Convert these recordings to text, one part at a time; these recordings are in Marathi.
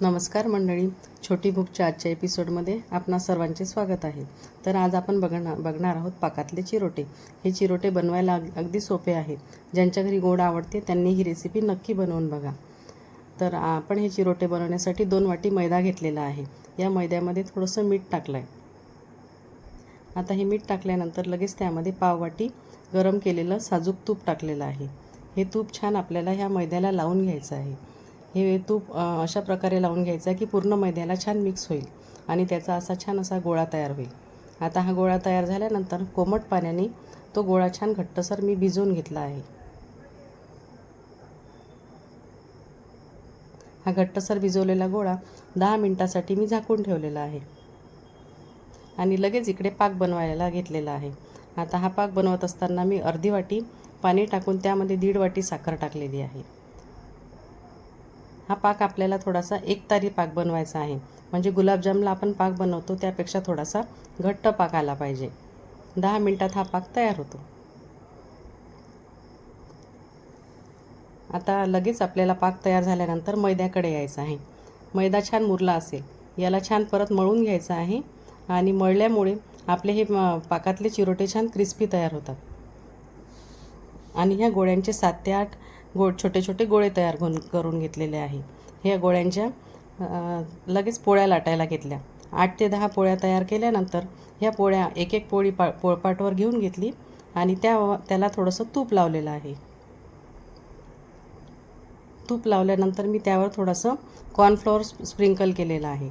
नमस्कार मंडळी, छोटी भूकच्या आजच्या एपिसोडमध्ये आपणा सर्वांचे स्वागत आहे। तर आज आपण बघणार आहोत पाकातले चिरोटे। हे चिरोटे बनवायला अगदी सोपे आहे। ज्यांच्या घरी गोड आवडते त्यांनी ही रेसिपी नक्की बनवून बघा। तर आपण हे चिरोटे बनवण्यासाठी 2 वाटी मैदा घेतलेला आहे। या मैद्यामध्ये थोडंसं मीठ टाकलं आहे। आता हे मीठ टाकल्यानंतर लगेच त्यामध्ये पाव वाटी गरम केलेलं साजूक तूप टाकलेलं आहे। हे तूप छान आपल्याला ह्या मैद्याला लावून घ्यायचं आहे। हे तूप अशा प्रकारे लावून घ्यायचं की पूर्ण मैद्याला छान मिक्स होईल आणि त्याचा छान असा गोळा तयार होईल। आता हा गोळा तयार झाल्यानंतर कोमट पाण्याने तो गोळा छान घट्टसर मी भिजवून घेतला आहे। हा घट्टसर भिजवलेला गोळा 10 मिनिटांसाठी मी झाकून ठेवलेला आहे आणि लगेच इकडे पाक बनवायला घेतलेला आहे। आता हा पाक बनवत असताना मी अर्धी वाटी पाणी टाकून त्यामध्ये 1.5 वाटी साखर टाकलेली आहे। हा पाक आपल्याला थोडासा एकतारी पाक बनवायचा आहे, म्हणजे गुलाबजामला आपण पाक बनवतो त्यापेक्षा थोडासा घट्ट पाक आला पाहिजे। 10 मिनिटात हा पाक तयार होतो। आता लगेच आपल्याला पाक तयार झाल्यानंतर मैद्याकडे यायचं आहे। मैदा छान मुरला असेल, याला छान परत मळून घ्यायचं आहे आणि मळल्यामुळे आपले हे पाकातले चिरोटे छान क्रिस्पी तयार होतात। आणि ह्या गोळ्यांचे 7 ते 8 छोटे छोटे गोळे तयार करून घेतलेले आहे। ह्या गोळ्यांच्या लगेच पोळ्या लाटायला घेतल्या। 8 ते 10 पोळ्या तयार केल्यानंतर ह्या पोळ्या एक एक पोळी पोळपाटवर घेऊन घेतली आणि त्याला थोडंसं तूप लावलेलं आहे। तूप लावल्यानंतर मी त्यावर थोडंसं कॉर्नफ्लोअर स्प्रिंकल केलेलं आहे।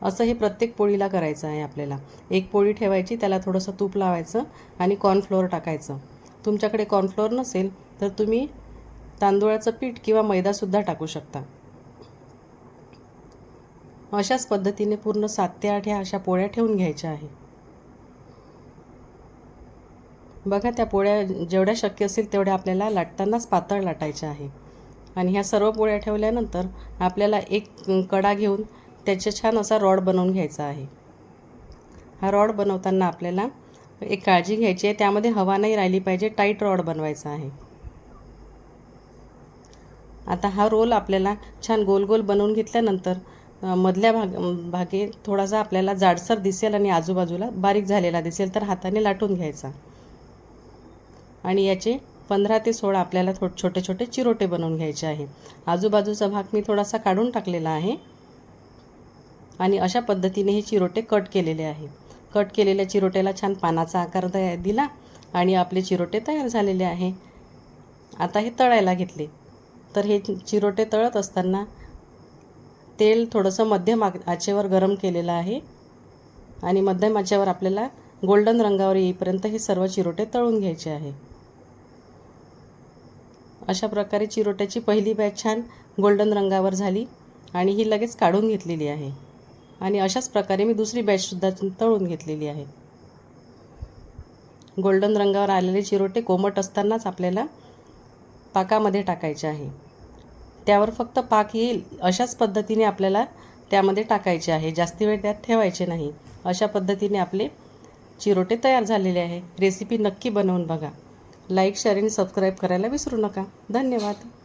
असं हे प्रत्येक पोळीला करायचं आहे आपल्याला। एक पोळी ठेवायची, त्याला थोडंसं तूप लावायचं आणि कॉर्नफ्लोअर टाकायचं। तुमच्याकडे कॉर्नफ्लोअर नसेल तर तुम्ही तांदूळाचं पीठ किंवा मैदासुद्धा टाकू शकता। अशाच पद्धतीने पूर्ण 7 ते 8 ह्या अशा पोळ्या ठेवून घ्यायच्या आहे। बघा, त्या पोळ्या जेवढ्या शक्य असेल तेवढ्या आपल्याला लाटतानाच पातळ लाटायच्या आहे। आणि ह्या सर्व पोळ्या ठेवल्यानंतर आपल्याला एक कडा घेऊन त्याचे छान असा रॉड बनवून घ्यायचा आहे। हा रॉड बनवताना आपल्याला एक काळजी घ्यायची आहे, त्यामध्ये हवा नाही राहिली पाहिजे, टाईट रॉड बनवायचा आहे। आता हा रोल आपल्याला छान गोल गोल बनवून घेतल्यानंतर मधल्या भागी थोडासा आपल्याला जाडसर दिसेल आणि आजूबाजूला बारीक झालेला दिसेल तर हाताने लाटून घ्यायचा आणि याचे 15 ते 16 आपल्याला छोटे छोटे चिरोटे बनवून घ्यायचे आहे। आजूबाजूचा भाग मी थोडासा काढून टाकलेला आहे आणि अशा पद्धतीने हे चिरोटे कट केलेले आहे। कट केलेल्या चिरोट्याला छान पानाचा आकार दिला आणि आपले चिरोटे तयार झालेले आहे। आता हे तळायला घेतले। तर हे चिरोटे तळत असताना तेल थोडंसं मध्यम आचेवर गरम केलेलं आहे आणि मध्यम आचेवर आपल्याला गोल्डन रंगावर येईपर्यंत हे सर्व चिरोटे तळून घ्यायचे आहे। अशा प्रकारे चिरोट्याची पहिली बॅच छान गोल्डन रंगावर झाली आणि ही लगेच काढून घेतलेली आहे आणि अशाच प्रकारे मी दुसरी बॅचसुद्धा तळून घेतलेली आहे। गोल्डन रंगावर आलेले चिरोटे कोमट असतानाच आपल्याला पाकामध्ये टाकायचे आहे। त्यावर फक्त पाक येईल अशाच पद्धतीने आपल्याला त्यामध्ये टाकायचे आहे, जास्ती वेळ त्यात ठेवायचे नाही। अशा पद्धतीने आपले चिरोटे तयार झालेले आहे। रेसिपी नक्की बनवून बघा। लाईक, शेअर आणि सबस्क्राईब करायला विसरू नका। धन्यवाद।